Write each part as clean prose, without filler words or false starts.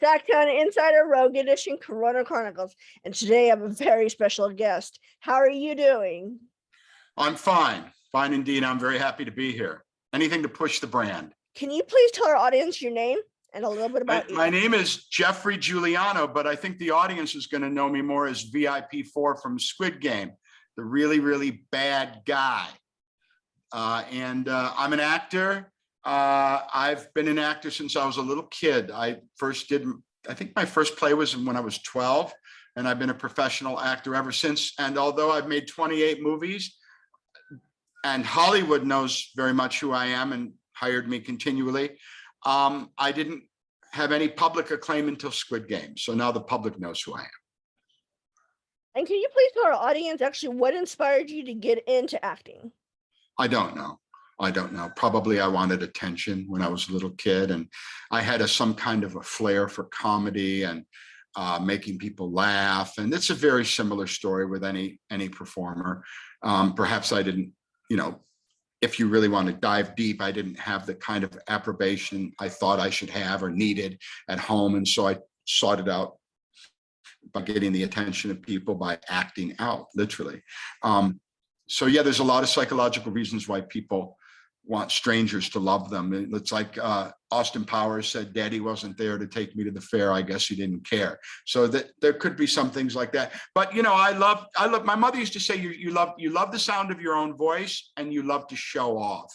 SacTown Insider Rogue Edition Chronicles, and today I have a very special guest. How are you doing? I'm fine indeed. I'm very happy to be here. Anything to push the brand. Can you please tell our audience your name and a little bit about you? My name is Geoffrey Giuliano, but I think the audience is going to know me more as VIP4 from Squid Game, the really, really bad guy. I'm an actor. I've been an actor since I was a little kid. I think my first play was when I was 12, and I've been a professional actor ever since. And although I've made 28 movies, and Hollywood knows very much who I am and hired me continually, I didn't have any public acclaim until Squid Game. So now the public knows who I am. And can you please tell our audience actually what inspired you to get into acting? I don't know. Probably I wanted attention when I was a little kid, and I had some kind of a flair for comedy and making people laugh. And it's a very similar story with any performer. Perhaps I didn't, if you really want to dive deep, I didn't have the kind of approbation I thought I should have or needed at home. And so I sought it out by getting the attention of people by acting out, literally. So yeah, there's a lot of psychological reasons why people want strangers to love them. It's like Austin Powers said, Daddy wasn't there to take me to the fair. I guess he didn't care. So that there could be some things like that. But I love, my mother used to say, you love the sound of your own voice and you love to show off.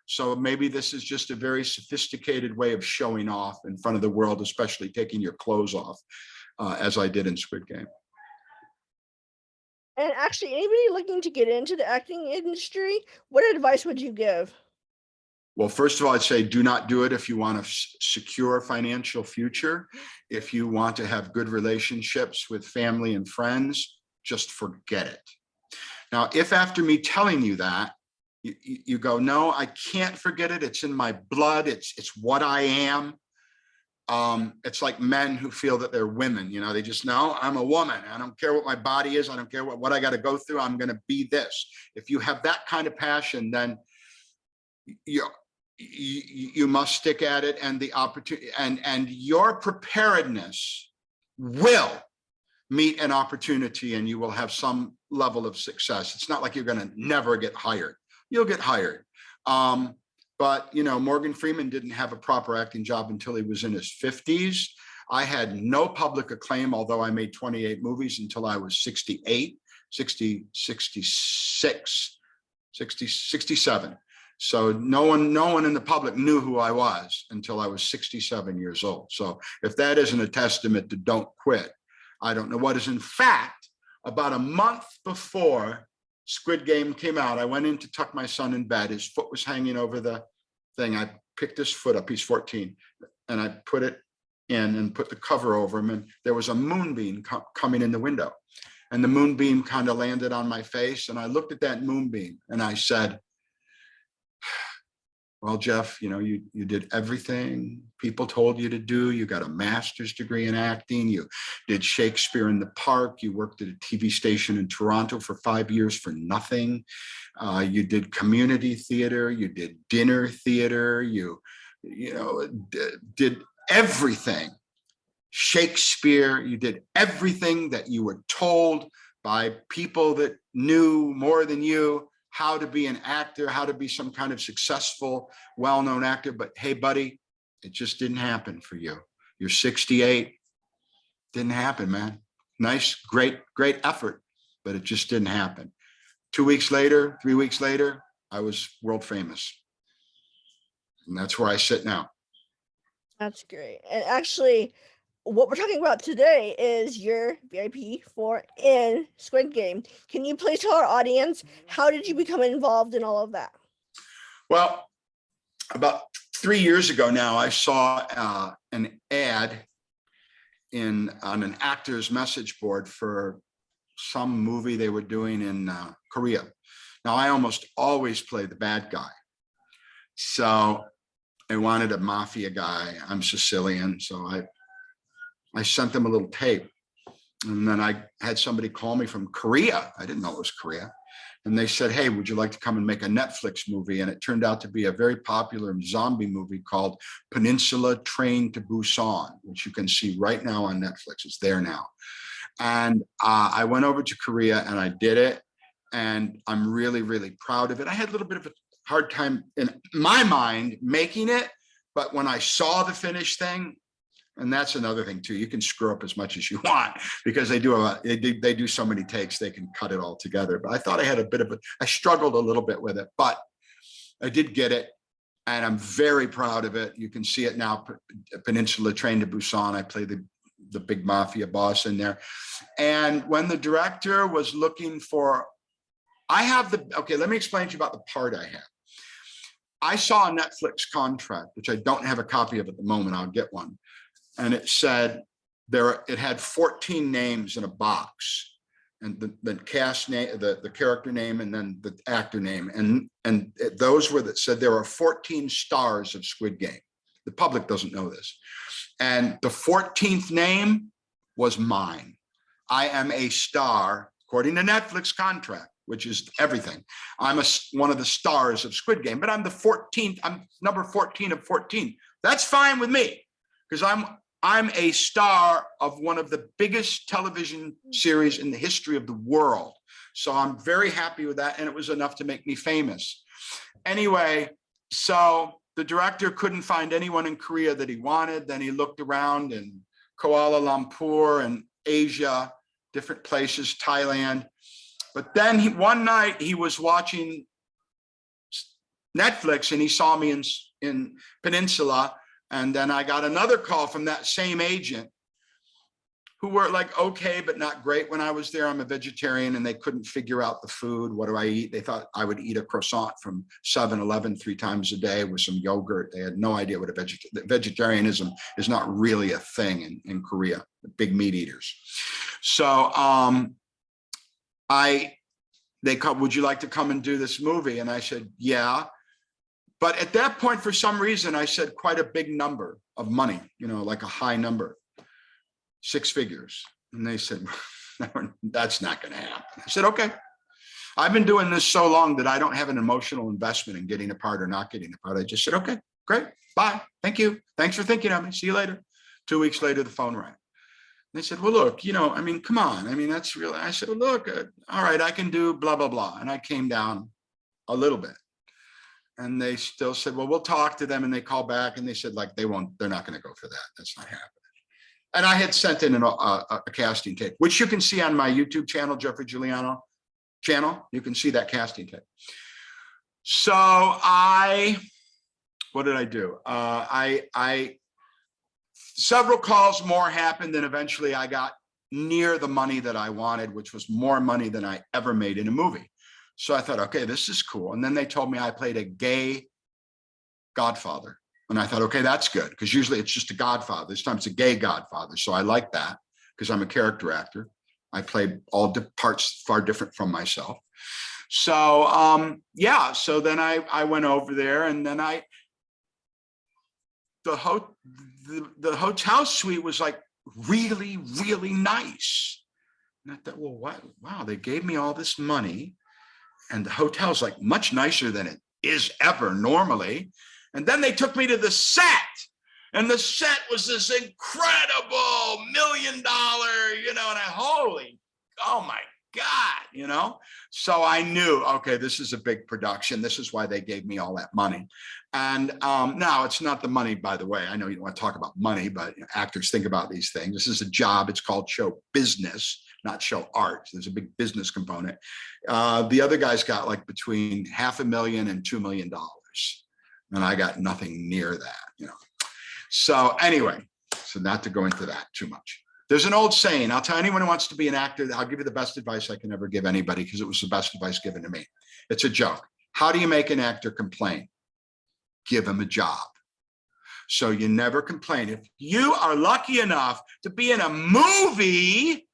So maybe this is just a very sophisticated way of showing off in front of the world, especially taking your clothes off, as I did in Squid Game. And actually, anybody looking to get into the acting industry, what advice would you give? Well, first of all, I'd say do not do it if you want a secure financial future. If you want to have good relationships with family and friends, just forget it. Now, if after me telling you that, you go, no, I can't forget it. It's in my blood. It's what I am. It's like men who feel that they're women, they just know I'm a woman. I don't care what my body is. I don't care what I got to go through. I'm going to be this. If you have that kind of passion, then you must stick at it, and the opportunity and your preparedness will meet an opportunity and you will have some level of success. It's not like you're going to never get hired. You'll get hired. But, Morgan Freeman didn't have a proper acting job until he was in his 50s. I had no public acclaim, although I made 28 movies, until I was 68, 60, 66, 60, 67. So no one in the public knew who I was until I was 67 years old. So if that isn't a testament to don't quit, I don't know what is. In fact, about a month before Squid Game came out, I went in to tuck my son in bed. His foot was hanging over the thing. I picked his foot up, he's 14, and I put it in and put the cover over him, and there was a moonbeam coming in the window. And the moonbeam kind of landed on my face, and I looked at that moonbeam and I said, well, Jeff, you did everything people told you to do. You got a master's degree in acting. You did Shakespeare in the Park. You worked at a TV station in Toronto for 5 years for nothing. You did community theater. You did dinner theater. You did everything. Shakespeare. You did everything that you were told by people that knew more than you how to be an actor, how to be some kind of successful, well-known actor. But hey, buddy, it just didn't happen for you. You're 68. Didn't happen, man. Nice, great effort, but it just didn't happen. 2 weeks later, 3 weeks later, I was world famous. And that's where I sit now. That's great. And actually, what we're talking about today is your VIP4 in Squid Game. Can you please tell our audience, how did you become involved in all of that? Well, about 3 years ago now, I saw an ad on an actor's message board for some movie they were doing in Korea. Now, I almost always play the bad guy. So I wanted a mafia guy. I'm Sicilian, so I sent them a little tape, And then I had somebody call me from Korea. I didn't know it was Korea. And they said, hey, would you like to come and make a Netflix movie? And it turned out to be a very popular zombie movie called Peninsula Train to Busan, which you can see right now on Netflix. It's there now. And I went over to Korea and I did it. And I'm really, really proud of it. I had a little bit of a hard time in my mind making it, but when I saw the finished thing, and that's another thing too, you can screw up as much as you want because they do so many takes, they can cut it all together. But I thought I had a bit of I struggled a little bit with it, but I did get it. And I'm very proud of it. You can see it now, Peninsula Train to Busan. I play the big mafia boss in there. And when the director was looking for, okay, let me explain to you about the part I have. I saw a Netflix contract, which I don't have a copy of at the moment. I'll get one. And it said it had 14 names in a box, and the cast name, the character name, and then the actor name. And those were that said there are 14 stars of Squid Game. The public doesn't know this. And the 14th name was mine. I am a star, according to Netflix contract, which is everything. I'm one of the stars of Squid Game, but I'm the 14th, I'm number 14 of 14. That's fine with me, because I'm a star of one of the biggest television series in the history of the world. So I'm very happy with that, and it was enough to make me famous. Anyway, so the director couldn't find anyone in Korea that he wanted. Then he looked around in Kuala Lumpur and Asia, different places, Thailand. But then one night he was watching Netflix and he saw me in Peninsula. And then I got another call from that same agent who were like, okay, but not great. When I was there, I'm a vegetarian and they couldn't figure out the food. What do I eat? They thought I would eat a croissant from 7-Eleven 3 times a day with some yogurt. They had no idea what vegetarianism is not really a thing in Korea, the big meat eaters. So they called, would you like to come and do this movie? And I said, yeah. But at that point, for some reason, I said quite a big number of money, like a high number, 6 figures. And they said, that's not going to happen. I said, okay. I've been doing this so long that I don't have an emotional investment in getting a part or not getting a part. I just said, okay, great. Bye. Thank you. Thanks for thinking of me. See you later. 2 weeks later, the phone rang. They said, well, look, come on. That's real. I said, well, look, all right, I can do blah, blah, blah. And I came down a little bit. And they still said, well, we'll talk to them. And they called back and they said, like, they're not going to go for that. That's not happening. And I had sent in a casting tape, which you can see on my YouTube channel, Geoffrey Giuliano channel. You can see that casting tape. So what did I do? Several calls more happened, and eventually I got near the money that I wanted, which was more money than I ever made in a movie. So I thought, okay, this is cool. And then they told me I played a gay godfather. And I thought, okay, that's good, because usually it's just a godfather. This time it's a gay godfather. So I like that because I'm a character actor. I play all parts far different from myself. So yeah, so then I went over there, and then the hotel suite was like really, really nice. And I thought, well, wow, they gave me all this money, and the hotel's like much nicer than it is ever normally. And then they took me to the set, and the set was this incredible $1 million, and oh my God, So I knew, okay, this is a big production. This is why they gave me all that money. And now it's not the money, by the way. I know you don't want to talk about money, but actors think about these things. This is a job. It's called show business, not show art. There's a big business component. The other guys got like between $500,000 and $2 million. And I got nothing near that, So anyway, so not to go into that too much. There's an old saying, I'll tell anyone who wants to be an actor, I'll give you the best advice I can ever give anybody, because it was the best advice given to me. It's a joke. How do you make an actor complain? Give him a job. So you never complain. If you are lucky enough to be in a movie,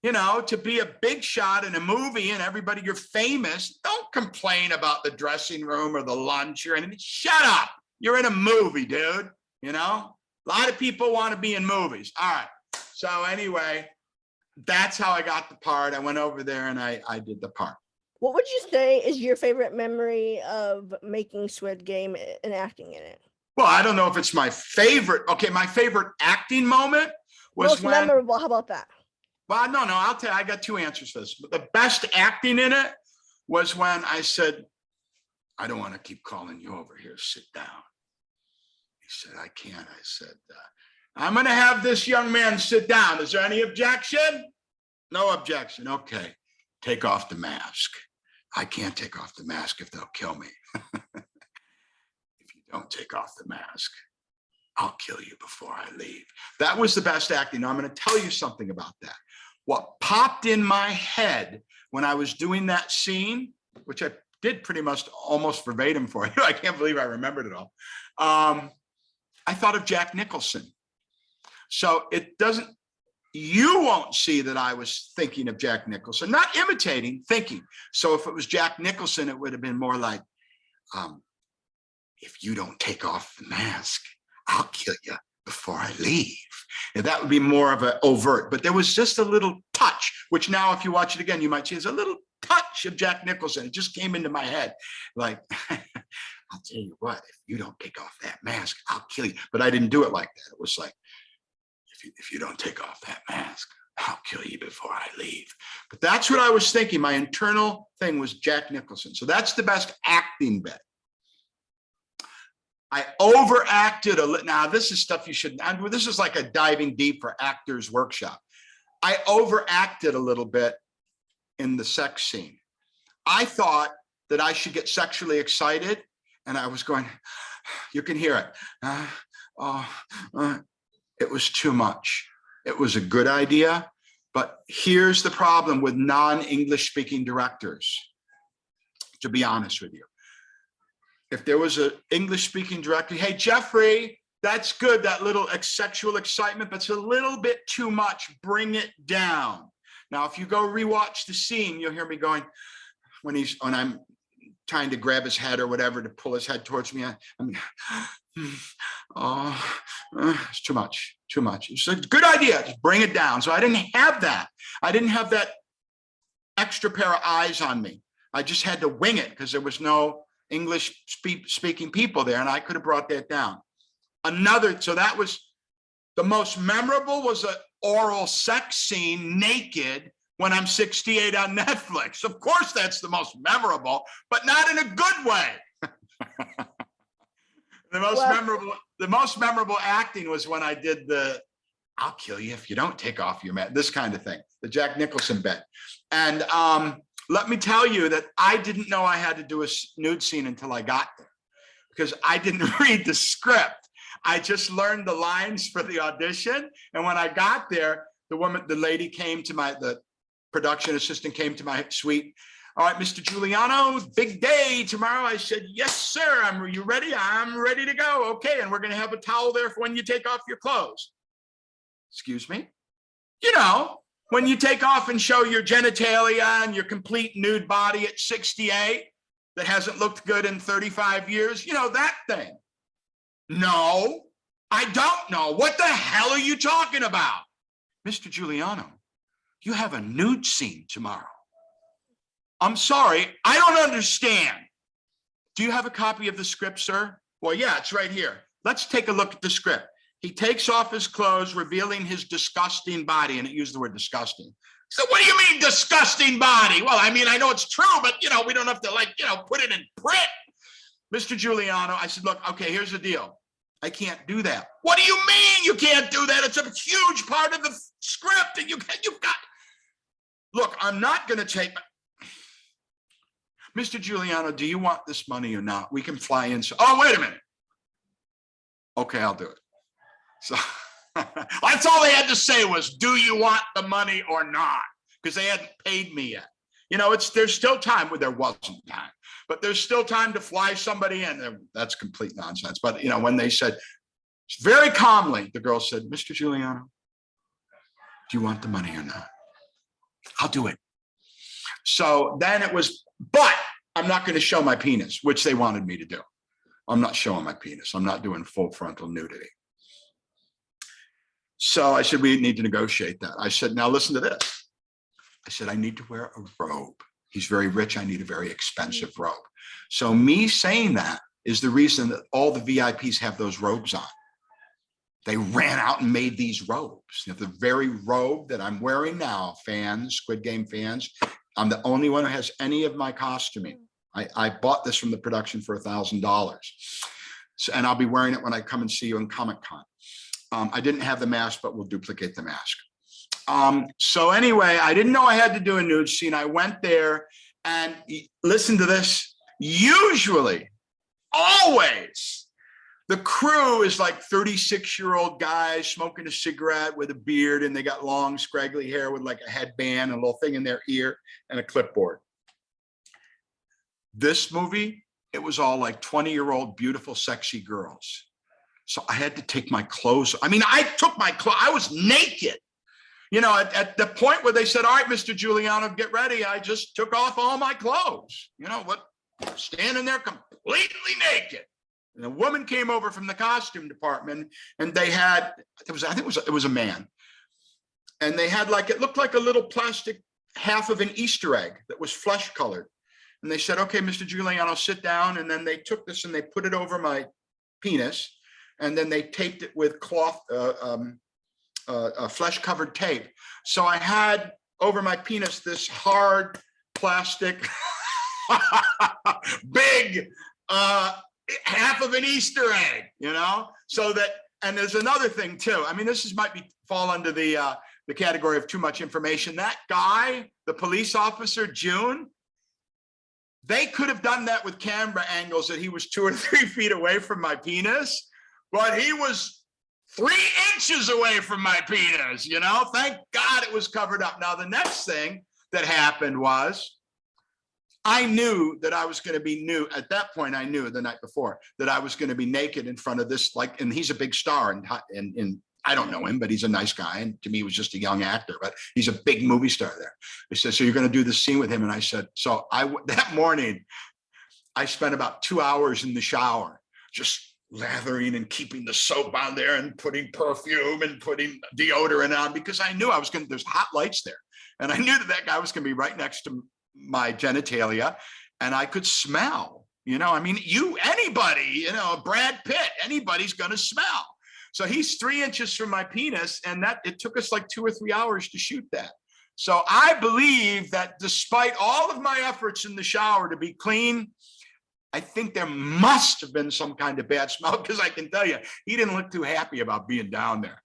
to be a big shot in a movie and everybody, you're famous, don't complain about the dressing room or the lunch or anything. Shut up. You're in a movie, dude. A lot of people want to be in movies. All right. So anyway, that's how I got the part. I went over there and I did the part. What would you say is your favorite memory of making Squid Game and acting in it? Well, I don't know if it's my favorite. Okay, my favorite acting moment was Most memorable, how about that? Well, no, I'll tell you, I got two answers for this. But the best acting in it was when I said, I don't want to keep calling you over here. Sit down. He said, I can't. I said, I'm going to have this young man sit down. Is there any objection? No objection. Okay. Take off the mask. I can't take off the mask if they'll kill me. If you don't take off the mask, I'll kill you before I leave. That was the best acting. Now, I'm going to tell you something about that. What popped in my head when I was doing that scene, which I did pretty much almost verbatim for you. I can't believe I remembered it all. I thought of Jack Nicholson. So it doesn't, you won't see that I was thinking of Jack Nicholson, not imitating, thinking. So if it was Jack Nicholson, it would have been more like, if you don't take off the mask, I'll kill you before I leave. And that would be more of an overt, but there was just a little touch, which now if you watch it again, you might see there's a little touch of Jack Nicholson. It just came into my head. Like, I'll tell you what, if you don't take off that mask, I'll kill you. But I didn't do it like that. It was like, if you don't take off that mask, I'll kill you before I leave. But that's what I was thinking. My internal thing was Jack Nicholson. So that's the best acting bit. I overacted a little. Now, this is stuff you shouldn't. This is like a diving deep for actors workshop. I overacted a little bit in the sex scene. I thought that I should get sexually excited, and I was going, you can hear it. It was too much. It was a good idea, but here's the problem with non-English speaking directors, to be honest with you. If there was an English speaking director, hey, Geoffrey, that's good, that little sexual excitement, but it's a little bit too much. Bring it down. Now, if you go rewatch the scene, you'll hear me going, when I'm trying to grab his head or whatever to pull his head towards me, it's too much, too much. It's a good idea, just bring it down. So I didn't have that. I didn't have that extra pair of eyes on me. I just had to wing it because there was no English speaking people there, and I could have brought that down. So that was the most memorable, was an oral sex scene naked when I'm 68 on Netflix. Of course, that's the most memorable, but not in a good way. The most memorable acting was when I did the, I'll kill you if you don't take off your mask, this kind of thing, the Jack Nicholson bit. And let me tell you that I didn't know I had to do a nude scene until I got there, because I didn't read the script. I just learned the lines for the audition. And when I got there, the lady came to the production assistant came to my suite. All right, Mr. Giuliano, big day tomorrow. I said, yes, sir. Are you ready? I'm ready to go. Okay. And we're going to have a towel there for when you take off your clothes. Excuse me? You know, when you take off and show your genitalia and your complete nude body at 68 that hasn't looked good in 35 years, you know, that thing. No, I don't know. What the hell are you talking about? Mr. Giuliano, you have a nude scene tomorrow. I'm sorry, I don't understand. Do you have a copy of the script, sir? Well, yeah, it's right here. Let's take a look at the script. He takes off his clothes, revealing his disgusting body, and it used the word disgusting. So what do you mean disgusting body? Well, I mean, I know it's true, but, you know, we don't have to, like, you know, put it in print. Mr. Giuliano, I said, look, okay, here's the deal. I can't do that. What do you mean you can't do that? It's a huge part of the script, and you've got, look, I'm not going to take, Mr. Giuliano, do you want this money or not? We can fly in. Oh, wait a minute. Okay, I'll do it. So that's all they had to say was, do you want the money or not? Because they hadn't paid me yet. You know, there's still time. Well, there wasn't time, but there's still time to fly somebody in. That's complete nonsense. But, you know, when they said, very calmly, the girl said, Mr. Giuliano, do you want the money or not? I'll do it. So then it was, but I'm not going to show my penis, which they wanted me to do. I'm not showing my penis. I'm not doing full frontal nudity. So I said, we need to negotiate that. I said, now listen to this. I said, I need to wear a robe. He's very rich. I need a very expensive robe. So me saying that is the reason that all the VIPs have those robes on. They ran out and made these robes. The very robe that I'm wearing now, fans, Squid Game fans, I'm the only one who has any of my costuming. I bought this from the production for $1,000. So, and I'll be wearing it when I come and see you in Comic-Con. I didn't have the mask, but we'll duplicate the mask. So anyway, I didn't know I had to do a nude scene. I went there and listen to this. Usually, always, the crew is like 36-year-old guys smoking a cigarette with a beard, and they got long, scraggly hair with like a headband, and a little thing in their ear, and a clipboard. This movie, it was all like 20-year-old, beautiful, sexy girls. So I had to take my clothes. I mean, I took my clothes. I was naked. You know, at the point where they said, all right, Mr. Giuliano, get ready, I just took off all my clothes. You know what? Standing there completely naked. And a woman came over from the costume department, and they had, I think it was a man. And they had like, it looked like a little plastic half of an Easter egg that was flesh colored. And they said, okay, Mr. Giuliano, sit down. And then they took this and they put it over my penis. And then they taped it with cloth, flesh-covered tape. So I had over my penis this hard plastic, big, half of an Easter egg, you know? So that, and there's another thing too. I mean, this might fall under the category of too much information. That guy, the police officer, June, they could have done that with camera angles that he was 2 or 3 feet away from my penis. But he was 3 inches away from my penis, you know? Thank God it was covered up. Now, the next thing that happened was I knew that I was going to be nude. At that point, I knew the night before that I was going to be naked in front of this, like, and he's a big star, and I don't know him, but he's a nice guy. And to me, he was just a young actor, but he's a big movie star there. They said, so you're going to do this scene with him? And I said, so that morning, I spent about 2 hours in the shower, just lathering and keeping the soap on there and putting perfume and putting deodorant on, because I knew I was there's hot lights there. And I knew that guy was going to be right next to my genitalia, and I could smell, you know, I mean, anybody, you know, Brad Pitt, anybody's going to smell. So he's 3 inches from my penis, and it took us like 2 or 3 hours to shoot that. So I believe that despite all of my efforts in the shower to be clean, I think there must have been some kind of bad smell, because I can tell you, he didn't look too happy about being down there.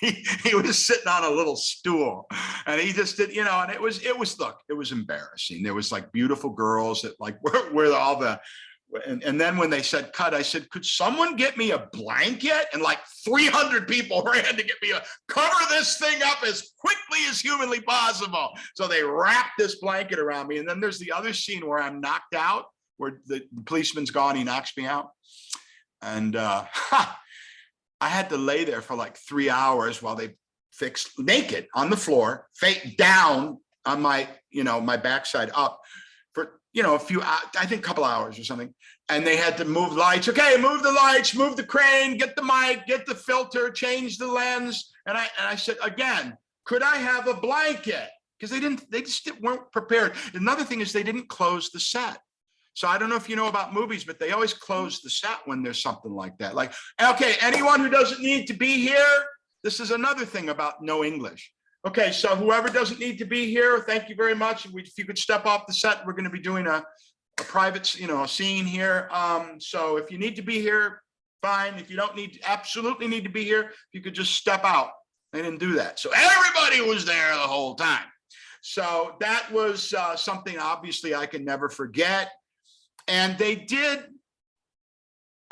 He was sitting on a little stool, and he just did, you know, and it was embarrassing. There was like beautiful girls that like were all the, and then when they said cut, I said, could someone get me a blanket? And like 300 people ran to get me cover this thing up as quickly as humanly possible. So they wrapped this blanket around me. And then there's the other scene where I'm knocked out, where the policeman's gone, he knocks me out. And I had to lay there for like 3 hours while they fixed, naked on the floor, face down on my, you know, my backside up for, you know, I think a couple hours or something. And they had to move lights. Okay, move the lights, move the crane, get the mic, get the filter, change the lens. And I said, again, could I have a blanket? Because they just weren't prepared. Another thing is they didn't close the set. So I don't know if you know about movies, but they always close the set when there's something like that. Like, okay, anyone who doesn't need to be here, this is another thing about no English. Okay, so whoever doesn't need to be here, thank you very much. If you could step off the set, we're going to be doing a private, you know, a scene here. So if you need to be here, fine. If you don't absolutely need to be here, you could just step out. They didn't do that. So everybody was there the whole time. So that was something obviously I can never forget. And they did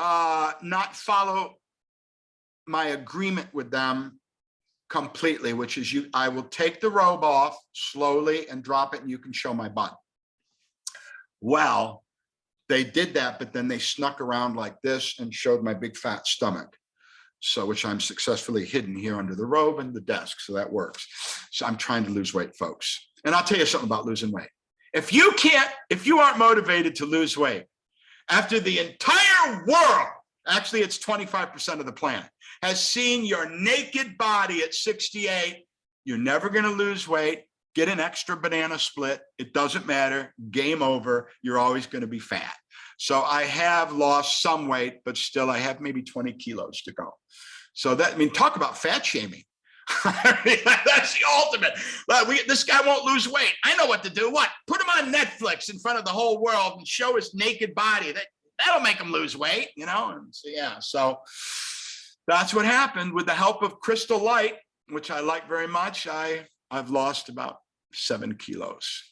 not follow my agreement with them completely, which is I will take the robe off slowly and drop it, and you can show my butt. Well, they did that, but then they snuck around like this and showed my big fat stomach. So, which I'm successfully hidden here under the robe and the desk. So that works. So I'm trying to lose weight, folks. And I'll tell you something about losing weight. If you aren't motivated to lose weight, after the entire world, actually it's 25% of the planet, has seen your naked body at 68. You're never going to lose weight. Get an extra banana split. It doesn't matter. Game over. You're always going to be fat. So I have lost some weight, but still I have maybe 20 kilos to go. So that, I mean, talk about fat shaming. I mean, that's the ultimate. This guy won't lose weight. I know what to do. What? Put him on Netflix in front of the whole world and show his naked body. That'll make him lose weight, you know? And so, yeah, so that's what happened. With the help of Crystal Light, which I like very much, I've lost about 7 kilos.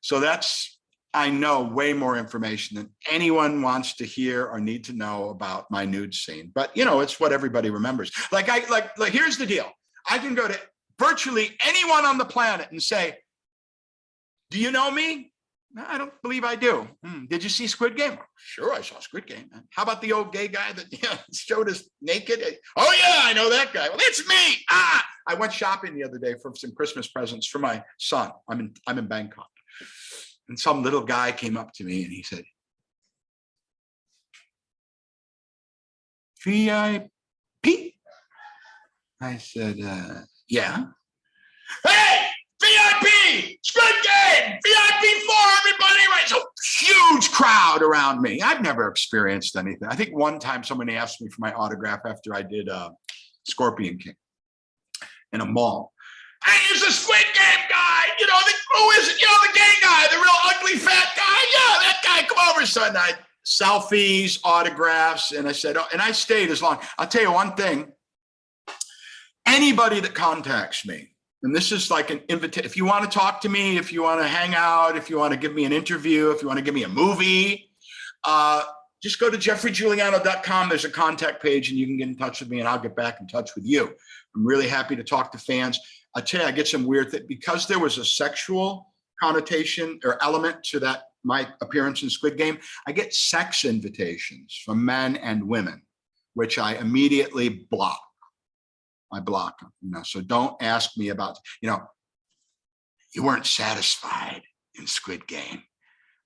So that's, I know, way more information than anyone wants to hear or need to know about my nude scene. But you know, it's what everybody remembers. Like here's the deal. I can go to virtually anyone on the planet and say, do you know me? No, I don't believe I do. Did you see Squid Game? Sure, I saw Squid Game. How about the old gay guy that showed us naked? Oh yeah, I know that guy. Well, it's me. I went shopping the other day for some Christmas presents for my son. I'm in Bangkok. And some little guy came up to me and he said, VIP? I said, yeah. Hey, VIP, Squid Game, VIP 4, everybody. Right. So huge crowd around me. I've never experienced anything. I think one time somebody asked me for my autograph after I did Scorpion King in a mall. Hey, it's a Squid Game guy. You know, who is it? You know, the gay guy, the real ugly fat guy. Yeah, that guy, come over. So I selfies, autographs. And I said, oh, and I stayed as long. I'll tell you one thing. Anybody that contacts me, and this is like an invitation, if you want to talk to me, if you want to hang out, if you want to give me an interview, if you want to give me a movie, just go to geoffreygiuliano.com. There's a contact page and you can get in touch with me and I'll get back in touch with you. I'm really happy to talk to fans. I tell you, I get some weird thing because there was a sexual connotation or element to that, my appearance in Squid Game. I get sex invitations from men and women, which I immediately block. I block them, you know, so don't ask me about, you know, you weren't satisfied in Squid Game.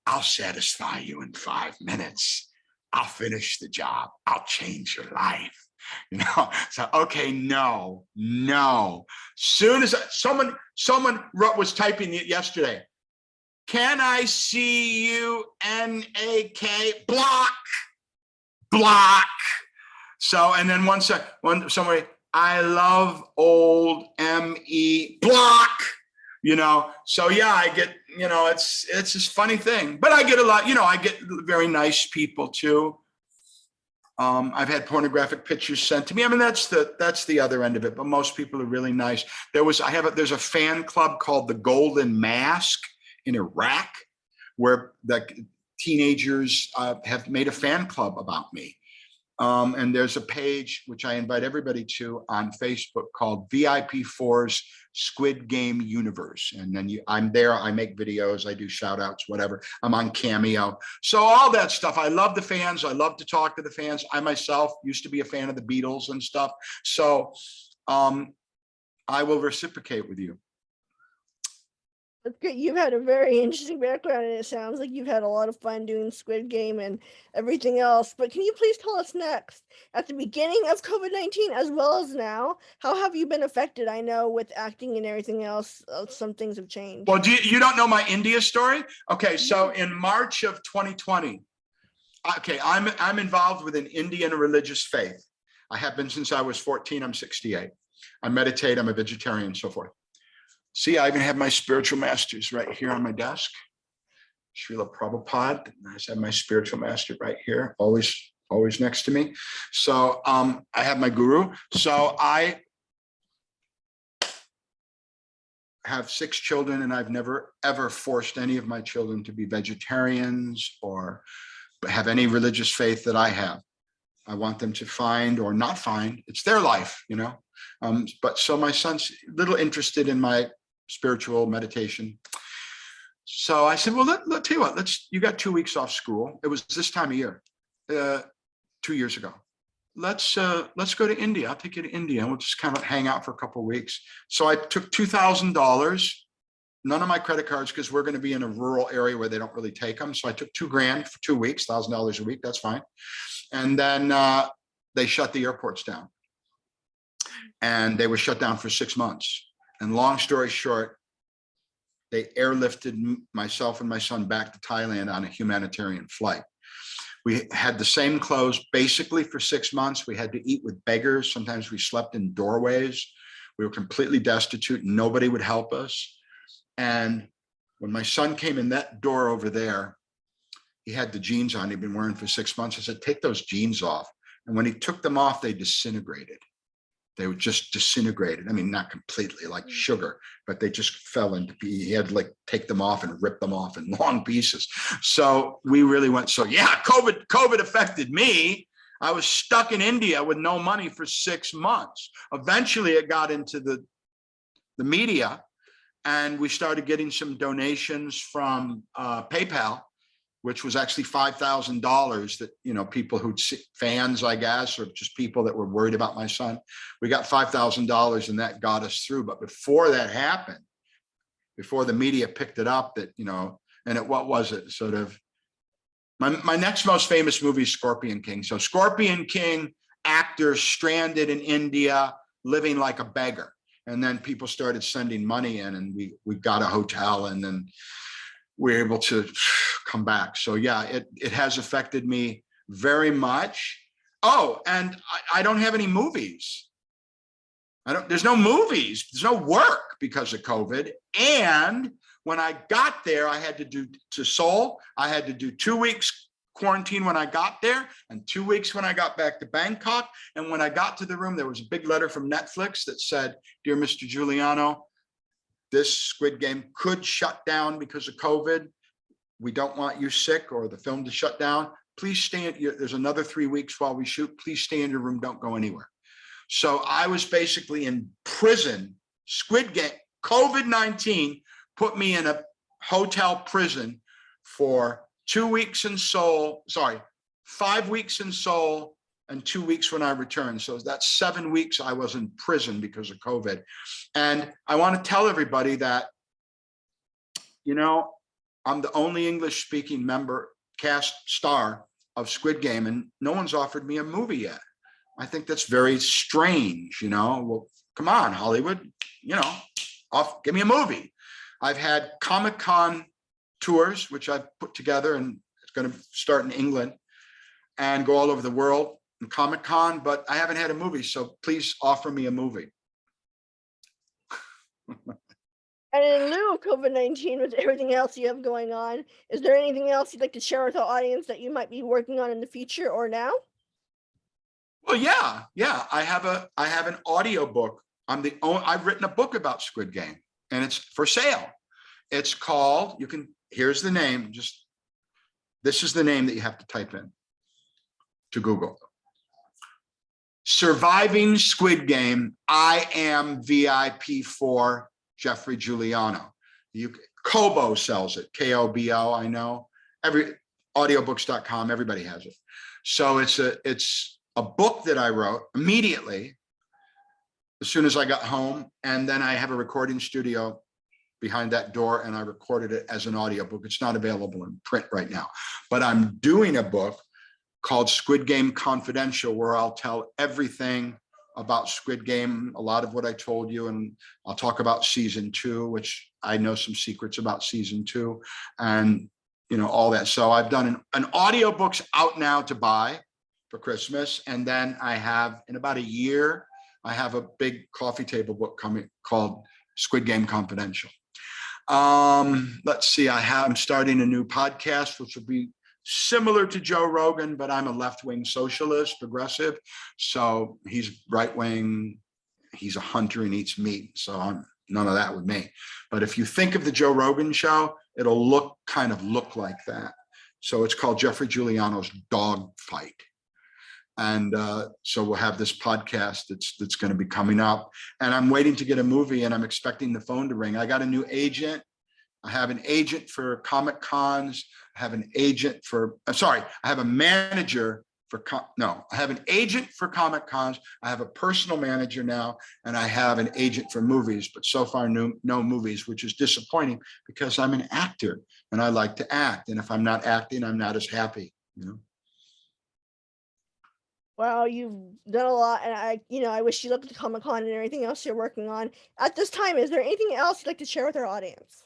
I'll satisfy you in 5 minutes. I'll finish the job. I'll change your life. You know, so, okay, no. Soon as someone was typing it yesterday, can I see you, NAK, block. So, and then somebody, I love old ME, block, you know. So yeah, I get, you know, it's this funny thing, but I get a lot, you know, I get very nice people too. I've had pornographic pictures sent to me. I mean, that's the other end of it, but most people are really nice. There's a fan club called the Golden Mask in Iraq where the teenagers have made a fan club about me. And there's a page which I invite everybody to on Facebook called VIP4's Squid Game Universe. And then I'm there, I make videos, I do shout outs, whatever. I'm on Cameo. So all that stuff. I love the fans. I love to talk to the fans. I myself used to be a fan of the Beatles and stuff. So I will reciprocate with you. That's great. You've had a very interesting background, and it sounds like you've had a lot of fun doing Squid Game and everything else. But can you please tell us next, at the beginning of COVID-19 as well as now, how have you been affected? I know with acting and everything else, some things have changed. Well, you don't know my India story? Okay, so in March of 2020, okay, I'm involved with an Indian religious faith. I have been since I was 14. I'm 68. I meditate. I'm a vegetarian, and so forth. See, I even have my spiritual masters right here on my desk. Srila Prabhupada. I have my spiritual master right here, always next to me. So I have my guru. So I have 6 children, and I've never, ever forced any of my children to be vegetarians or have any religious faith that I have. I want them to find or not find. It's their life, you know. But so my son's a little interested in my spiritual meditation. So I said, well, let's tell you what, you got 2 weeks off school. It was this time of year, 2 years ago. Let's go to India. I'll take you to India and we'll just kind of hang out for a couple of weeks. So I took $2,000, none of my credit cards, because we're going to be in a rural area where they don't really take them. So I took $2,000 for 2 weeks, $1,000 a week. That's fine. And then they shut the airports down. and they were shut down for 6 months. And long story short, they airlifted myself and my son back to Thailand on a humanitarian flight. We had the same clothes basically for 6 months. We had to eat with beggars. Sometimes we slept in doorways. We were completely destitute. Nobody would help us. And when my son came in that door over there, he had the jeans on he'd been wearing for 6 months. I said, take those jeans off. And when he took them off, they disintegrated. They were just disintegrated. I mean, not completely like sugar, but they just fell into pieces. He had to like take them off and rip them off in long pieces. So we really went, so yeah, COVID affected me. I was stuck in India with no money for 6 months. Eventually it got into the media, and we started getting some donations from PayPal, which was actually $5,000 that, you know, people who'd fans, I guess, or just people that were worried about my son. We got $5,000 and that got us through. But before that happened, before the media picked it up, that, you know, and what was it? Sort of, my next most famous movie is Scorpion King. So Scorpion King, actor stranded in India, living like a beggar. And then people started sending money in, and we got a hotel, and then we were able to come back. So yeah, it has affected me very much. Oh, and I don't have any movies. There's no movies, there's no work because of COVID. And when I got there, I had to do to Seoul, I had to do 2 weeks quarantine when I got there, and 2 weeks when I got back to Bangkok. And when I got to the room, there was a big letter from Netflix that said, "Dear Mr. Giuliano, this Squid Game could shut down because of COVID. We don't want you sick or the film to shut down. Please stay there's another 3 weeks while we shoot. Please stay in your room, don't go anywhere." So I was basically in prison. Squid Game, COVID-19 put me in a hotel prison for 2 weeks in Seoul, 5 weeks in Seoul, and 2 weeks when I returned. So that's 7 weeks I was in prison because of COVID. And I want to tell everybody that, you know, I'm the only English speaking cast star of Squid Game, and no one's offered me a movie yet. I think that's very strange, you know. Well, come on, Hollywood, you know, give me a movie. I've had Comic-Con tours, which I've put together, and it's going to start in England and go all over the world in Comic-Con, but I haven't had a movie, so please offer me a movie. And in lieu of COVID-19, with everything else you have going on, is there anything else you'd like to share with the audience that you might be working on in the future or now? Well, yeah. I have an audio book. I've written a book about Squid Game, and it's for sale. It's called, here's the name, this is the name that you have to type in to Google. Surviving Squid Game, I Am VIP for Geoffrey Giuliano. Kobo sells it, K-O-B-O, I know. Audiobooks.com, everybody has it. So it's a book that I wrote immediately as soon as I got home, and then I have a recording studio behind that door, and I recorded it as an audiobook. It's not available in print right now, but I'm doing a book called Squid Game Confidential, where I'll tell everything about Squid Game, a lot of what I told you, and I'll talk about season 2, which I know some secrets about season 2, and you know, all that. So I've done an audiobook's out now to buy for Christmas, and then I have, in about a year, I have a big coffee table book coming called Squid Game Confidential. Let's see, I'm starting a new podcast, which will be similar to Joe Rogan, but I'm a left-wing socialist, progressive. So he's right-wing, he's a hunter and eats meat. So I'm none of that with me. But if you think of the Joe Rogan show, it'll kind of look like that. So it's called Geoffrey Giuliano's Dog Fight. And so we'll have this podcast that's going to be coming up, and I'm waiting to get a movie, and I'm expecting the phone to ring. I got a new agent. I have an agent for Comic Cons. I have an agent for, I have a manager for, I have an agent for Comic Cons. I have a personal manager now, and I have an agent for movies, but so far no movies, which is disappointing because I'm an actor and I like to act. And if I'm not acting, I'm not as happy, you know? Wow, you've done a lot, and I wish you luck with the Comic-Con and everything else you're working on. At this time, is there anything else you'd like to share with our audience?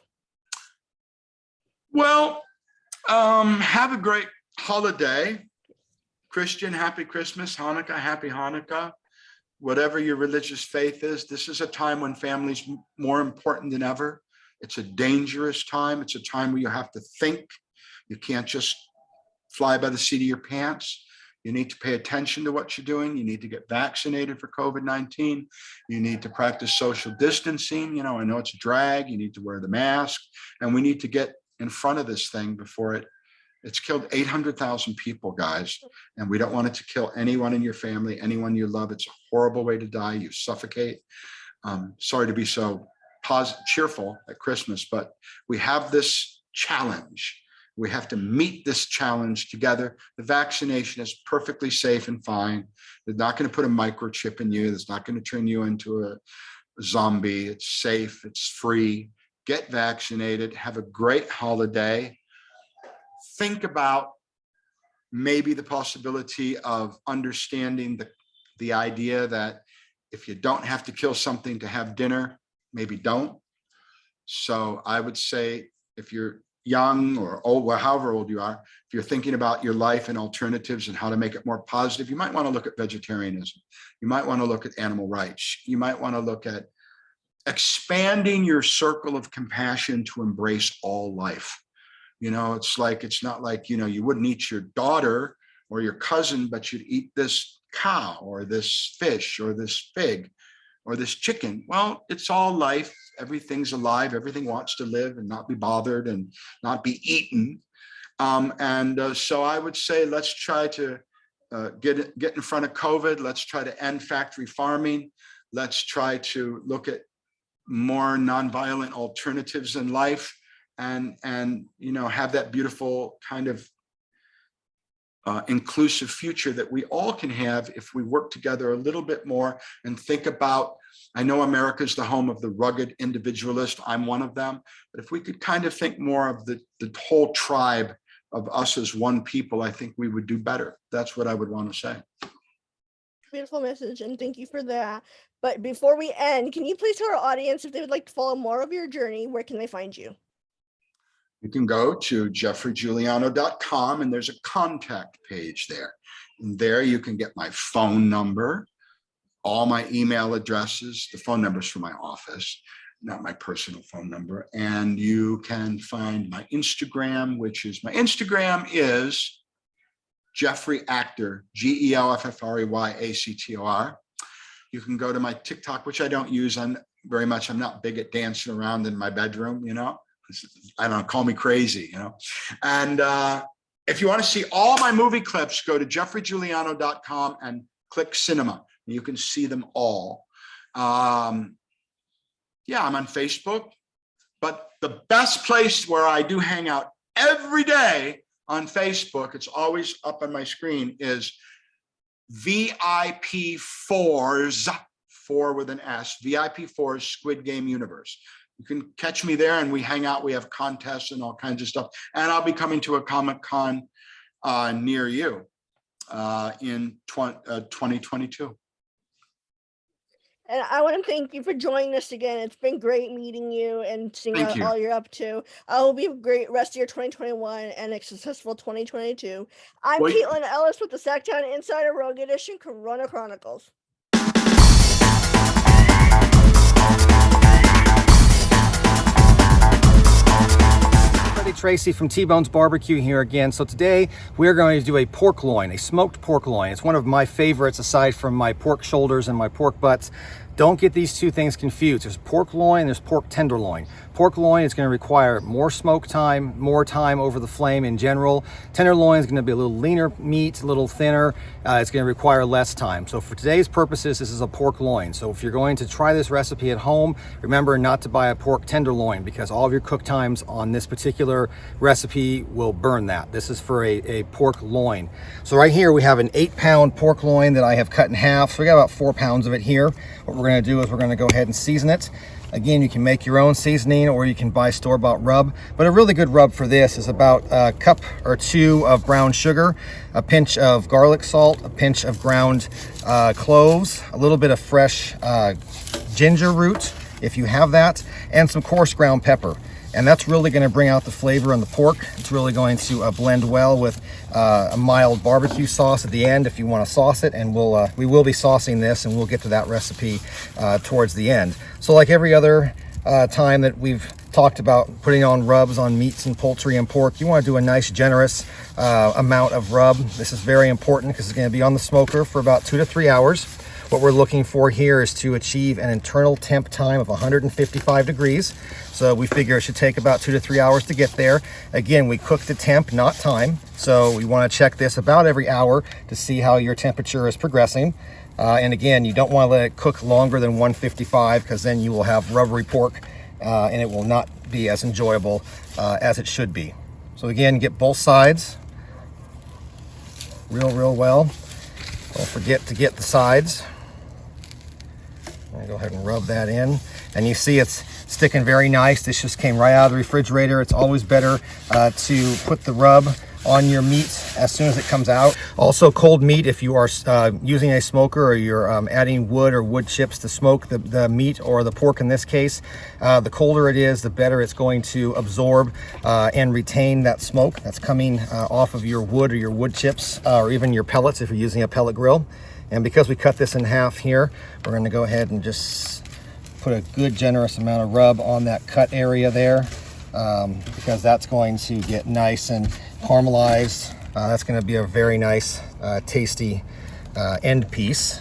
Well, have a great holiday. Christian, happy Christmas. Hanukkah, happy Hanukkah. Whatever your religious faith is, this is a time when family's more important than ever. It's a dangerous time. It's a time where you have to think. You can't just fly by the seat of your pants. You need to pay attention to what you're doing. You need to get vaccinated for COVID-19. You need to practice social distancing. You know, I know it's a drag. You need to wear the mask, and we need to get in front of this thing before it's killed 800,000 people, guys, and we don't want it to kill anyone in your family, anyone you love. It's a horrible way to die. You suffocate. Sorry to be so cheerful at Christmas, but we have this challenge. We have to meet this challenge together. The vaccination is perfectly safe and fine. They're not going to put a microchip in you. It's not going to turn you into a zombie. It's safe. It's free. Get vaccinated. Have a great holiday. Think about maybe the possibility of understanding the idea that if you don't have to kill something to have dinner, maybe don't. So I would say if you're young or old, well, however old you are, if you're thinking about your life and alternatives and how to make it more positive, you might want to look at vegetarianism. You might want to look at animal rights. You might want to look at expanding your circle of compassion to embrace all life. You know, it's not like, you wouldn't eat your daughter or your cousin, but you'd eat this cow or this fish or this pig or this chicken. Well, it's all life. Everything's alive. Everything wants to live and not be bothered and not be eaten. So I would say, let's try to get in front of COVID. Let's try to end factory farming. Let's try to look at more nonviolent alternatives in life. And have that beautiful kind of inclusive future that we all can have if we work together a little bit more and think about, I know America is the home of the rugged individualist. I'm one of them. But if we could kind of think more of the whole tribe of us as one people, I think we would do better. That's what I would want to say. Beautiful message, and thank you for that. But before we end, can you please tell our audience if they would like to follow more of your journey, where can they find you? You can go to geoffreygiuliano.com and there's a contact page there. And there you can get my phone number, all my email addresses. The phone number is for my office, not my personal phone number. And you can find my Instagram, my Instagram is Geoffrey Actor, GELFFREYACTOR. You can go to my TikTok, which I don't use very much. I'm not big at dancing around in my bedroom, I don't know, call me crazy, And if you want to see all my movie clips, go to geoffreygiuliano.com and click cinema. You can see them all. I'm on Facebook, but the best place where I do hang out every day on Facebook, it's always up on my screen, is VIP4s, 4 with an S, VIP4's Squid Game Universe. You can catch me there and we hang out. We have contests and all kinds of stuff. And I'll be coming to a Comic-Con near you in 2022. And I want to thank you for joining us again. It's been great meeting you and seeing all you're up to. I hope you have a great rest of your 2021 and a successful 2022. I'm Caitlin Ellis with the SacTown Insider Rogue Edition Corona Chronicles. Tracy from T-Bone's Barbecue here again. So today we're going to do a pork loin, a smoked pork loin. It's one of my favorites aside from my pork shoulders and my pork butts. Don't get these two things confused. There's pork loin, there's pork tenderloin. Pork loin is going to require more smoke time, more time over the flame in general. Tenderloin is going to be a little leaner meat, a little thinner. It's going to require less time. So for today's purposes, this is a pork loin. So if you're going to try this recipe at home, remember not to buy a pork tenderloin because all of your cook times on this particular recipe will burn that. This is for a pork loin. So right here we have an 8-pound pork loin that I have cut in half. So we got about 4 pounds of it here. What we're going to do is we're going to go ahead and season it. Again, you can make your own seasoning or you can buy store-bought rub, but a really good rub for this is about a cup or two of brown sugar, a pinch of garlic salt, a pinch of ground cloves, a little bit of fresh ginger root if you have that, and some coarse ground pepper. And that's really going to bring out the flavor in the pork. It's really going to blend well with a mild barbecue sauce at the end if you want to sauce it. And we will be saucing this, and we'll get to that recipe towards the end. So like every other time that we've talked about putting on rubs on meats and poultry and pork, you want to do a nice generous amount of rub. This is very important because it's going to be on the smoker for about 2 to 3 hours. What we're looking for here is to achieve an internal temp time of 155 degrees. So we figure it should take about 2 to 3 hours to get there. Again, we cook the temp, not time. So we want to check this about every hour to see how your temperature is progressing. And again, you don't want to let it cook longer than 155 because then you will have rubbery pork and it will not be as enjoyable as it should be. So again, get both sides real well. Don't forget to get the sides. I'm gonna go ahead and rub that in. And you see it's sticking very nice. This just came right out of the refrigerator. It's always better to put the rub on your meat as soon as it comes out. Also, cold meat, if you are using a smoker or you're adding wood or wood chips to smoke the meat or the pork in this case, the colder it is, the better it's going to absorb and retain that smoke that's coming off of your wood or your wood chips or even your pellets if you're using a pellet grill. And because we cut this in half here, we're going to go ahead and just put a good generous amount of rub on that cut area there because that's going to get nice and caramelized. That's going to be a very nice tasty end piece.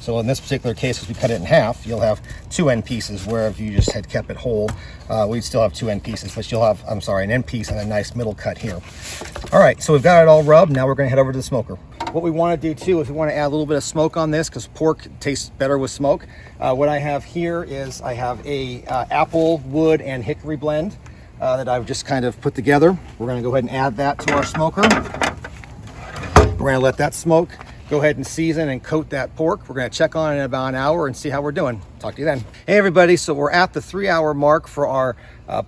So in this particular case, as we cut it in half, you'll have 2 end pieces, where if you just had kept it whole, we'd still have 2 end pieces, but you'll have, an end piece and a nice middle cut here. All right, so we've got it all rubbed. Now we're going to head over to the smoker. What we want to do too is we want to add a little bit of smoke on this because pork tastes better with smoke. What I have here is I have a apple, wood, and hickory blend that I've just kind of put together. We're going to go ahead and add that to our smoker. We're going to let that smoke. Go ahead and season and coat that pork. We're going to check on it in about an hour and see how we're doing. Talk to you then. Hey everybody, so we're at the 3-hour mark for our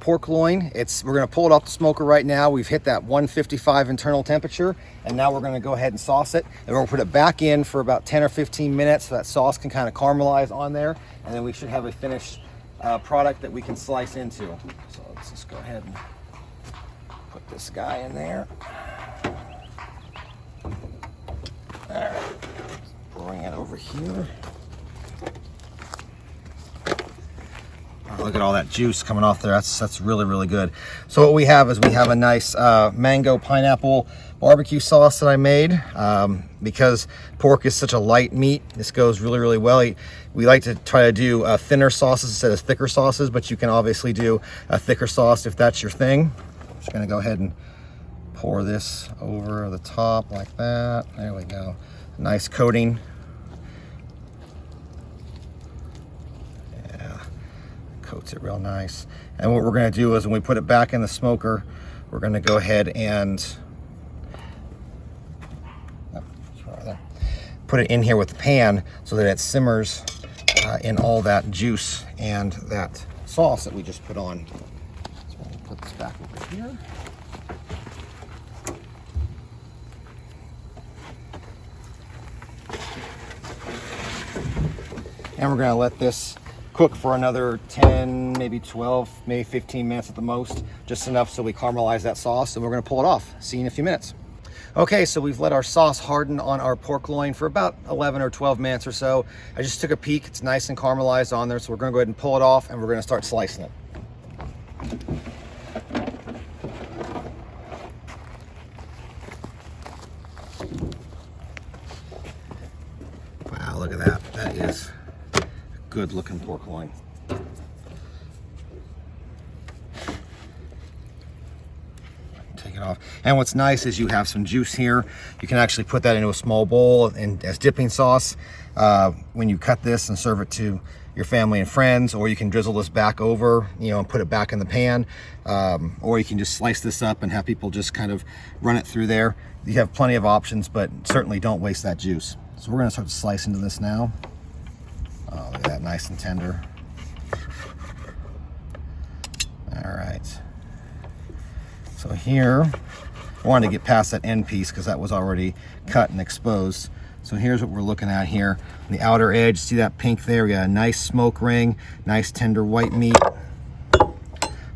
pork loin. We're going to pull it off the smoker right now. We've hit that 155 internal temperature, and now we're going to go ahead and sauce it. And we'll put it back in for about 10 or 15 minutes so that sauce can kind of caramelize on there, and then we should have a finished product that we can slice into. So let's just go ahead and put this guy in there. All right, bring it over here. Oh, look at all that juice coming off there. That's really good. So what we have is we have a nice mango pineapple barbecue sauce that I made. Because pork is such a light meat, this goes really well. We like to try to do thinner sauces instead of thicker sauces, but you can obviously do a thicker sauce if that's your thing. I'm just gonna go ahead and pour this over the top like that. There we go. Nice coating. Yeah, coats it real nice. And what we're going to do is when we put it back in the smoker, we're going to go ahead and put it in here with the pan so that it simmers in all that juice and that sauce that we just put on. So we'll put this back over here. And we're going to let this cook for another 10, maybe 12, maybe 15 minutes at the most, just enough so we caramelize that sauce, and we're going to pull it off. See you in a few minutes. Okay, so we've let our sauce harden on our pork loin for about 11 or 12 minutes or so. I just took a peek. It's nice and caramelized on there, so we're going to go ahead and pull it off, and we're going to start slicing it. Wow, look at that. That is good looking pork loin. Take it off. And what's nice is you have some juice here. You can actually put that into a small bowl and as dipping sauce when you cut this and serve it to your family and friends, or you can drizzle this back over, and put it back in the pan, or you can just slice this up and have people just kind of run it through there. You have plenty of options, but certainly don't waste that juice. So we're going to start to slice into this now. Oh, look at that, nice and tender. So here, I wanted to get past that end piece because that was already cut and exposed. So here's what we're looking at here. On the outer edge, see that pink there? We got a nice smoke ring, nice tender white meat,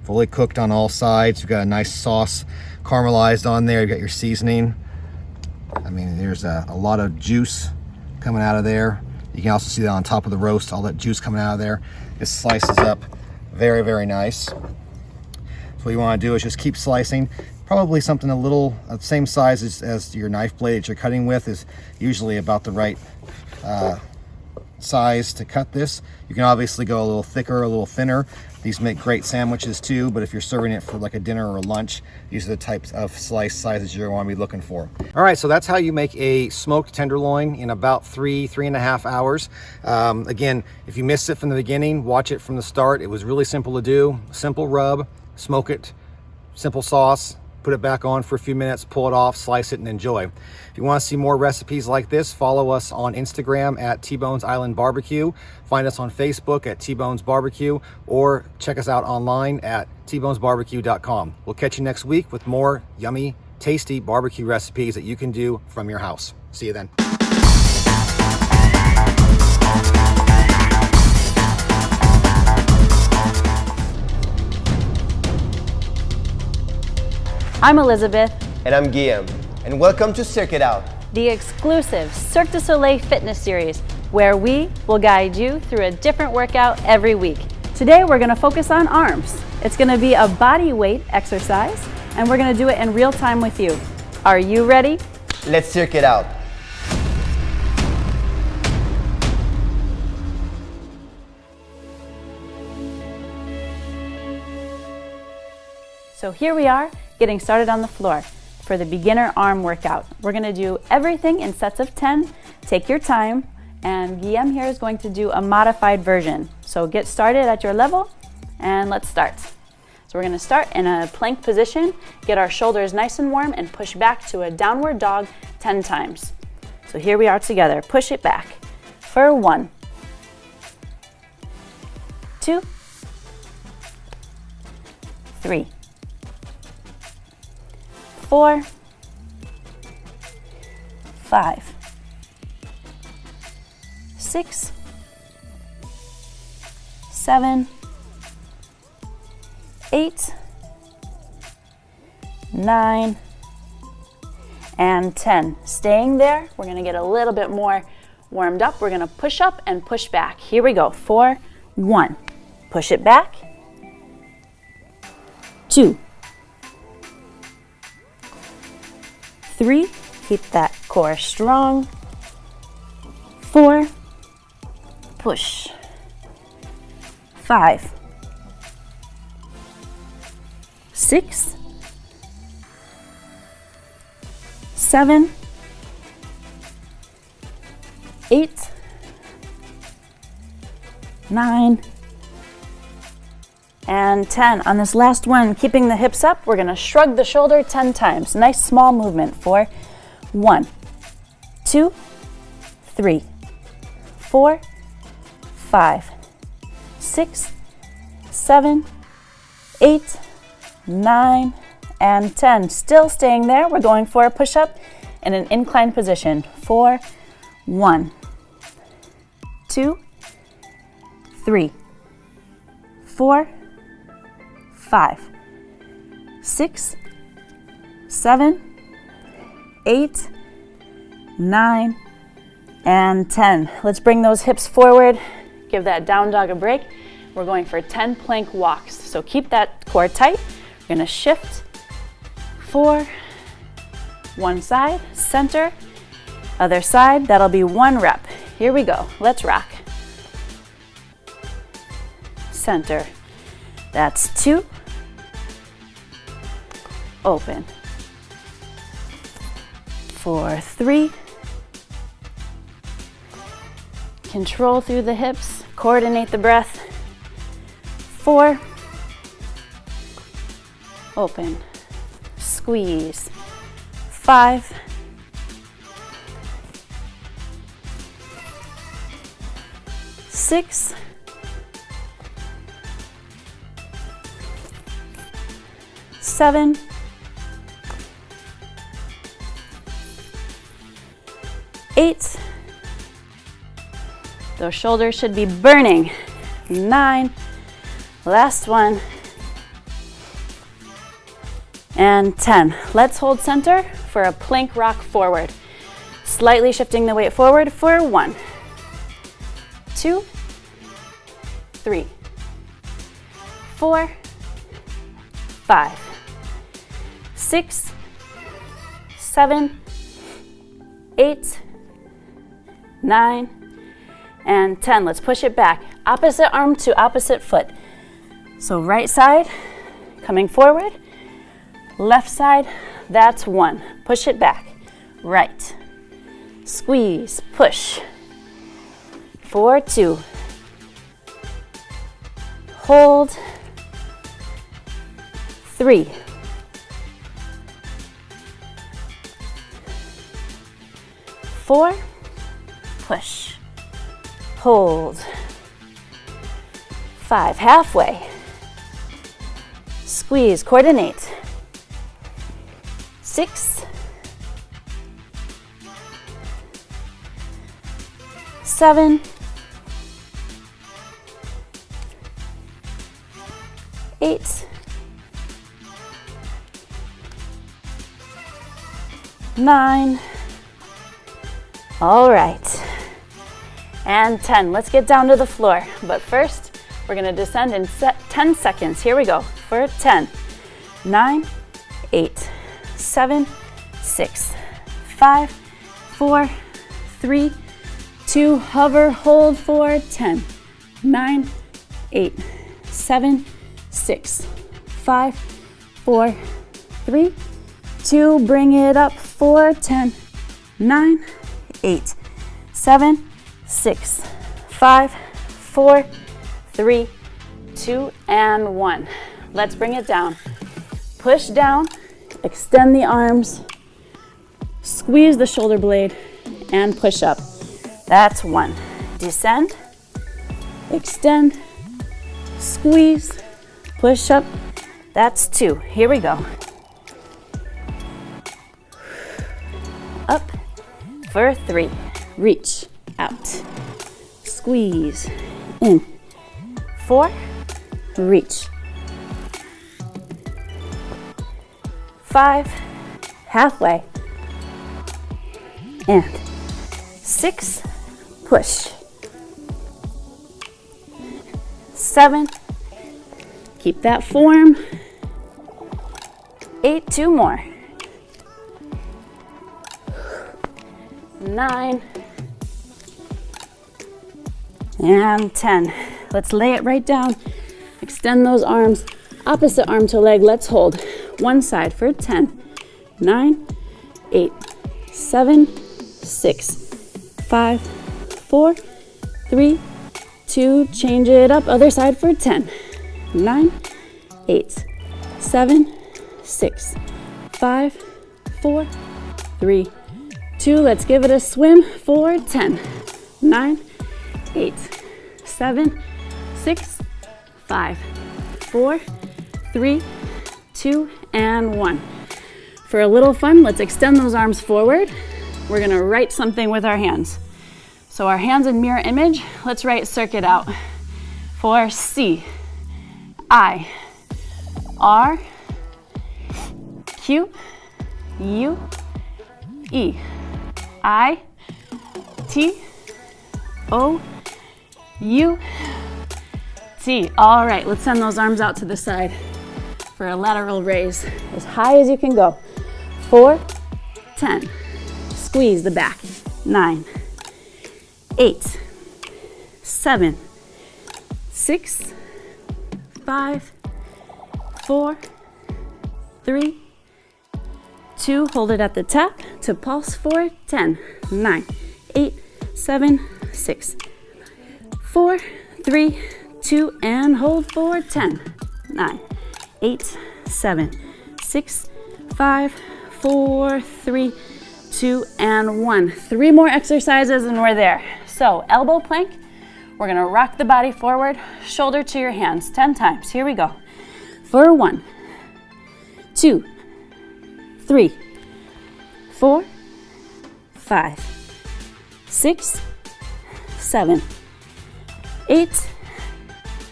fully cooked on all sides. You've got a nice sauce caramelized on there. You've got your seasoning. I mean, there's a lot of juice coming out of there. You can also see that on top of the roast, all that juice coming out of there. It slices up very, very nice. So what you want to do is just keep slicing. Probably something a little same size as your knife blade that you're cutting with is usually about the right size to cut this. You can obviously go a little thicker, a little thinner. These make great sandwiches too, but if you're serving it for like a dinner or a lunch, these are the types of slice sizes you're going to be looking for. All right, so that's how you make a smoked tenderloin in about 3.5 hours. Again, if you missed it from the beginning, watch it from the start. It was really simple to do. Simple rub, smoke it, simple sauce, put it back on for a few minutes, pull it off, slice it, and enjoy. If you want to see more recipes like this, follow us on Instagram at T-Bones Island Barbecue. Find us on Facebook at T-Bones Barbecue, or check us out online at tbonesbarbecue.com. We'll catch you next week with more yummy, tasty barbecue recipes that you can do from your house. See you then. I'm Elizabeth, And I'm Guillaume, and welcome to Cirque Out. the exclusive Cirque du Soleil fitness series, where we will guide you through a different workout every week. Today we're going to focus on arms. It's going to be a body weight exercise, and we're going to do it in real time with you. Are you ready? Let's Cirque It Out. So here we are, getting started on the floor for the beginner arm workout. We're going to do everything in sets of 10. Take your time, and Guillaume here is going to do a modified version. So get started at your level, and let's start. So we're going to start in a plank position, get our shoulders nice and warm, and push back to a downward dog 10 times. So here we are together. Push it back for 1, 2, 3, 4, 5, 6, 7, 8, 9, and 10. Staying there, we're going to get a little bit more warmed up. We're going to push up and push back. Here we go. 4, 1. Push it back. 2, 3, keep that core strong. 4, push. 5, 6, 7, 8, 9, and 10. On this last one, keeping the hips up, we're going to shrug the shoulder 10 times. Nice small movement for 1, 2, 3, 4, 5, 6, 7, 8, 9, and 10. Still staying there. We're going for a push-up in an inclined position for 1, 2, 3, 4, 5, 6, 7, 8, 9, and 10. Let's bring those hips forward. Give that down dog a break. We're going for 10 plank walks. So keep that core tight. We're going to shift 4, one side, center, other side. That'll be 1 rep. Here we go. Let's rock. Center. That's 2. Open. For 3. Control through the hips. Coordinate the breath. 4. Open. Squeeze. 5. 6. 7. 8. Those shoulders should be burning. 9. Last one. And 10. Let's hold center for a plank rock forward. Slightly shifting the weight forward for 1, 2, 3, 4, 5, 6, 7, 8, 9, and 10. Let's push it back. Opposite arm to opposite foot. So right side, coming forward. Left side, that's 1. Push it back. Right. Squeeze, push. 4, 2. Hold. 3. 4. Push. Hold. 5. Halfway. Squeeze, coordinate. 6. 7. 8. 9. All right. And 10. Let's get down to the floor. But first, we're going to descend in 10 seconds. Here we go. For 10, 9, 8, 7, 6, 5, 4, 3, 2, hover, hold for 10, 9, 8, 7, 6, 5, 4, 3, 2, bring it up for 10, 9, 8, 7, 6, 5, 4, 3, 2, and 1. Let's bring it down. Push down, extend the arms, squeeze the shoulder blade, and push up. That's 1. Descend, extend, squeeze, push up. That's 2. Here we go. Up for 3. Reach out. Squeeze in. 4. Reach. 5. Halfway. And 6. Push. 7. Keep that form. 8. 2 more. 9. And 10. Let's lay it right down. Extend those arms. Opposite arm to leg. Let's hold. One side for 10. 9, 8, 7, 6, 5, 4, 3, 2. Change it up. Other side for 10. 9, 8, 7, 6, 5, 4, 3, 2. Let's give it a swim for 10. 9, 8, 7, 6, 5, 4, 3, 2, and 1. For a little fun, let's extend those arms forward. We're going to write something with our hands. So our hands in mirror image, let's write Cirque it out. For C, I, R, Q, U, E, I, T, O, U, T. All right, let's send those arms out to the side for a lateral raise as high as you can go. 4, 10. Squeeze the back. 9, 8, 7, 6, 5, 4, 3, 2. Hold it at the top to pulse for 10, 9, 8, 7, 6, 4, 3, 2, and hold for 10, 9, 8, 7, 6, 5, 4, 3, 2, and 1. 3 more exercises and we're there. So elbow plank, we're gonna rock the body forward, shoulder to your hands 10 times. Here we go. For 1, 2, 3, 4, 5, 6, 7, 8,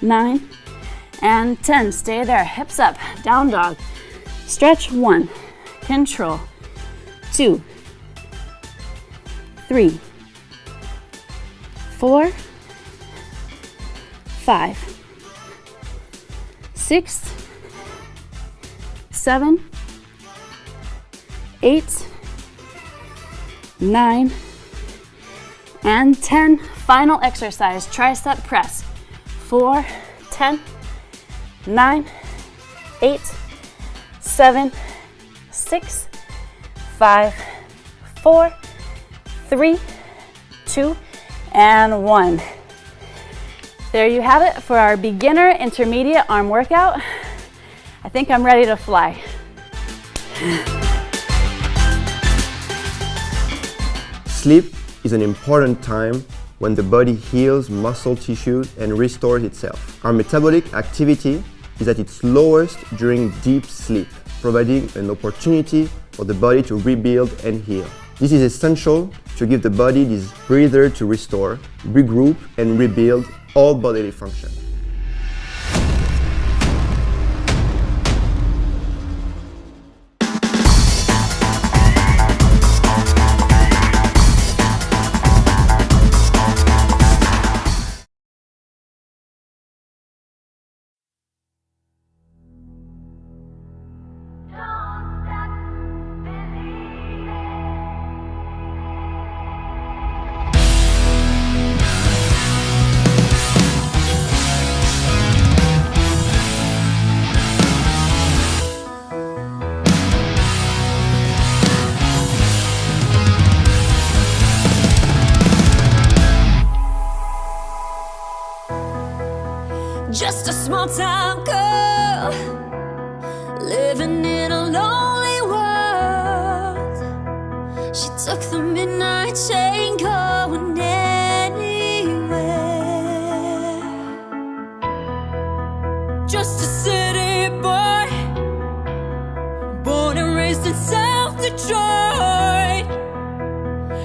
9, and 10. Stay there, hips up, down dog. Stretch 1, control, 2, 3, 4, 5, 6, 7, 8, 9, and 10. Final exercise, tricep press. 4, 10, 9, 8, 7, 6, 5, 4, 3, 2, and 1. There you have it for our beginner intermediate arm workout. I think I'm ready to fly. Sleep is an important time when the body heals muscle tissues and restores itself. Our metabolic activity is at its lowest during deep sleep, providing an opportunity for the body to rebuild and heal. This is essential to give the body this breather to restore, regroup, and rebuild all bodily function. Just a small town girl living in a lonely world. She took the midnight train going anywhere. Just a city boy, born and raised in South Detroit.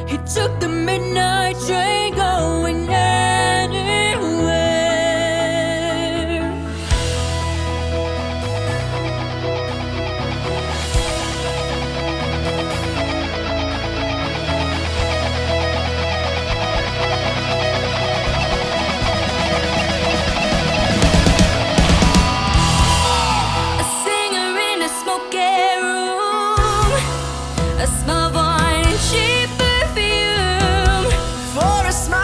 He took the midnight train going anywhere. A small wine and cheap perfume for a smile.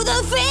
the fear.